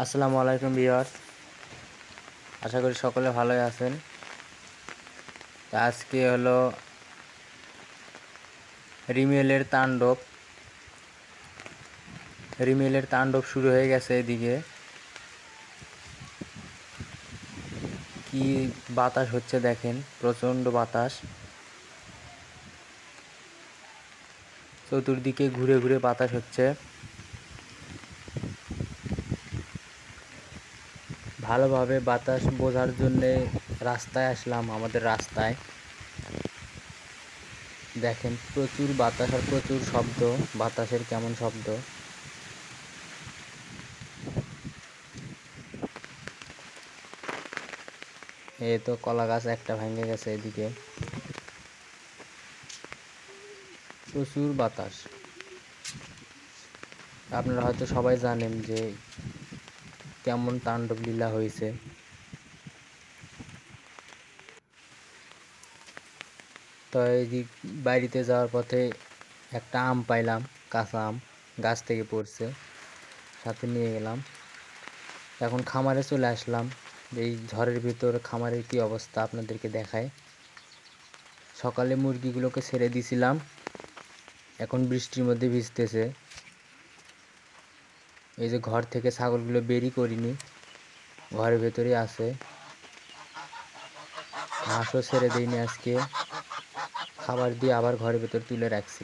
আসসালামু আলাইকুম ভিউয়ার্স, আশা করি সকলে ভালোই আছেন। তা আজকে হলো রিমেলের তাণ্ডব শুরু হয়ে গেছে। এদিকে কি বাতাস হচ্ছে দেখেন, প্রচণ্ড বাতাস। চতুর্দিকে ঘুরে ঘুরে বাতাস হচ্ছে। ভালোভাবে বাতাস বোঝার জন্যে রাস্তায় আসলাম। আমাদের রাস্তায় দেখেন প্রচুর বাতাস আর প্রচুর শব্দ। বাতাসের কেমন শব্দ! এই তো কলা গাছ একটা ভেঙে গেছে। এদিকে প্রচুর বাতাস। আপনারা হয়তো সবাই জানেন যে কেমন তাণ্ডব লীলা হয়েছে। তো এদিক বাড়িতে যাওয়ার পথে একটা আম পাইলাম, কাঁচা আম গাছ থেকে পড়ছে, সাথে নিয়ে গেলাম। এখন খামারে চলে আসলাম। এই ঝড়ের ভিতর খামারের কি অবস্থা আপনাদেরকে দেখায়। সকালে মুরগিগুলোকে ছেড়ে দিছিলাম, এখন বৃষ্টির মধ্যে ভিজতেছে। এই যে ঘর থেকে ছাগলগুলো বেরই করিনি, ঘরের ভেতরেই আছে। হাঁসও ছেড়ে দিইনি আজকে, খাবার দিয়ে আবার ঘরের ভেতর তুলে রাখছি।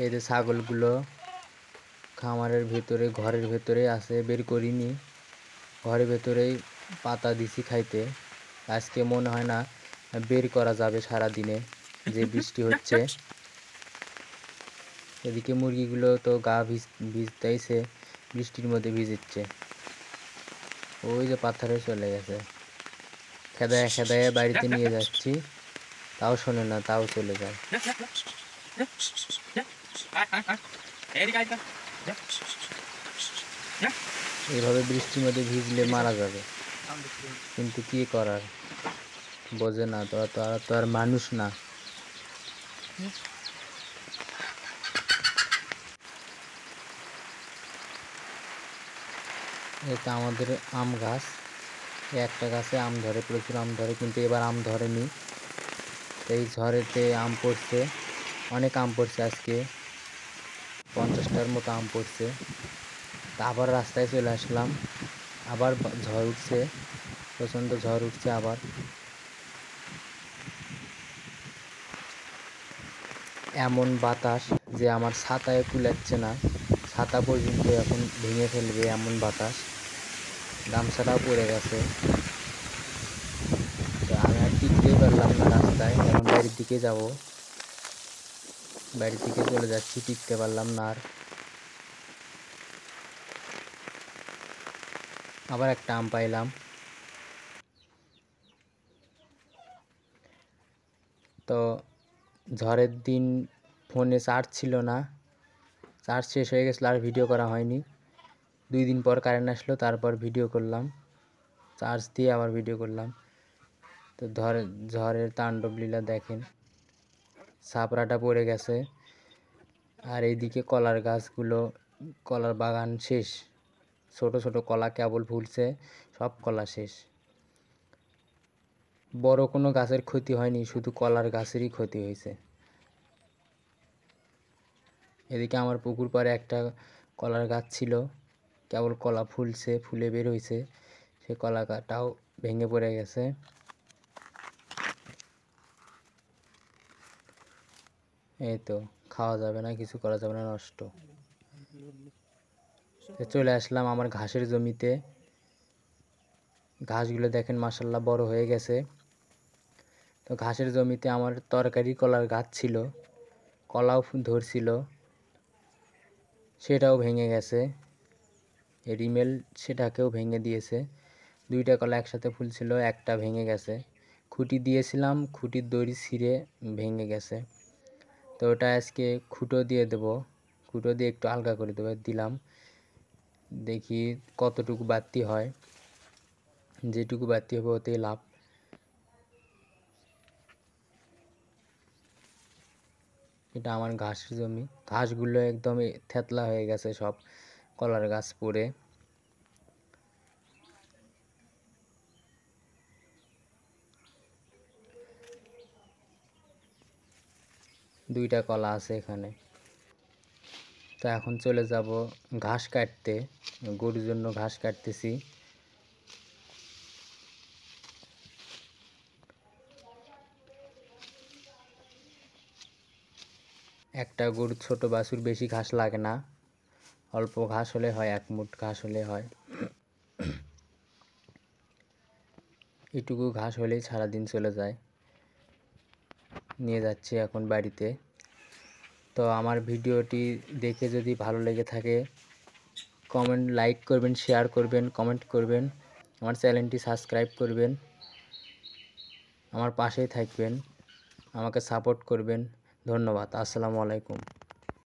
এই যে ছাগলগুলো খামারের ভেতরে ঘরের ভেতরে আছে, বের করিনি। ঘরের ভেতরেই পাতা দিছি খাইতে। আজকে মনে হয় না বের করা যাবে সারা দিনে, যে বৃষ্টি হচ্ছে। এদিকে মুরগিগুলো তো গা ভিজতেইছে, বৃষ্টির মধ্যে ভিজিচ্ছে। ওই যে পাথরে চলে গেছে, খেদায় খেদায় বাড়িতে নিয়ে যাচ্ছি, তাও শোনে না, তাও চলে যায়। এইভাবে বৃষ্টির মধ্যে ভিজলে মারা যাবে, কিন্তু কি করার, বোঝে না তো। তো আর মানুষ না। এটা আমাদের আম গাছ। একটা গাছে আম ধরে, প্রচুর আম ধরে, কিন্তু এবার আম ধরেনি। এই ঝড়েতে আম পড়ছে, অনেক আম পড়ছে আজকে, 50টার মতো আম পড়ছে। তা আবার রাস্তায় চলে আসলাম, আবার ঝড় উঠছে, প্রচণ্ড ঝড় উঠছে আবার। এমন বাতাস যে আমার ছাতায় কুলাচ্ছে না, ছাতা পর্যন্ত এখন ভেঙে ফেলবে এমন বাতাস। গামছাটাও পড়ে গেছে। তো আমি আর টিকতেই পারলাম না রাস্তায়, এখন বাড়ির দিকে যাব। বাড়ির দিকে চলে যাচ্ছি, টিকতে পারলাম না আর। আবার একটা আম পাইলাম। তো ঝড়ের দিন ফোনে চার্জ ছিল না, চার্জ শেষ হয়ে গেছিলো, আর ভিডিও করা হয়নি। 2 দিন পর কারেন্ট আসলো, তারপর ভিডিও করলাম, চার্জ দিয়ে আবার ভিডিও করলাম। তো ঝড়ের তাণ্ডব লীলা দেখেন, ছাপড়াটা পড়ে গেছে। আর এইদিকে কলার গাছগুলো, কলার বাগান শেষ, ছোট ছোট কলা কেবল ফুলছে, সব কলা শেষ। বড় কোনো গাছের ক্ষতি হয়নি, শুধু কলার গাছেরই ক্ষতি হয়েছে। এদিকে আমার পুকুর পাড়ে একটা কলার গাছ ছিল, কেবল কলা ফুলছে, ফুলে বের হয়েছে, সে কলা গাছটাও ভেঙে পড়ে গেছে। এই তো খাওয়া যাবে না, কিছু করা যাবে না, নষ্ট। চলে আসলাম আমার ঘাসের জমিতে। ঘাসগুলো দেখেন মাশাল্লাহ বড় হয়ে গেছে। তো ঘাসের জমিতে আমার তরকারি কলার গাছ ছিল, কলাও ধরছিল, সেটাও ভেঙে গেছে। রিমেল সেটাকেও ভেঙে দিয়েছে। 2টা কলা একসাথে ফুলছিল, একটা ভেঙে গেছে। খুঁটি দিয়েছিলাম, খুঁটির দড়ি ছিঁড়ে ভেঙে গেছে। তো ওটা আজকে খুঁটো দিয়ে দেবো, খুঁটো দিয়ে একটু আলগা করে দেবো, দিলাম। দেখি কতটুকু বাড়তি হয়, যেটুকু বাড়তি হবে ওতেই লাভ। এটা আমার ঘাসের জমি, ঘাসগুলো একদম থেতলা হয়ে গেছে সব, কলার গাছ পড়ে। দুইটা কলা আছে এখানে। তো এখন চলে যাব ঘাস কাটতে, গরুর জন্য ঘাস কাটতেছি। একটা গরুর ছোট বাছুর, বেশি ঘাস লাগে না, অল্প ঘাস হলে হয়, 1 মুঠ ঘাস হলে হয়। এটুকু ঘাস হলেই সারাদিন চলে যায়। নিয়ে যাচ্ছি এখন বাড়িতে। তো আমার ভিডিওটি দেখে যদি ভালো লেগে থাকে লাইক করবেন, শেয়ার করবেন, কমেন্ট করবেন, আমার চ্যানেলটি সাবস্ক্রাইব করবেন, আমার পাশেই থাকবেন, আমাকে সাপোর্ট করবেন। ধন্যবাদ। আসসালামু আলাইকুম।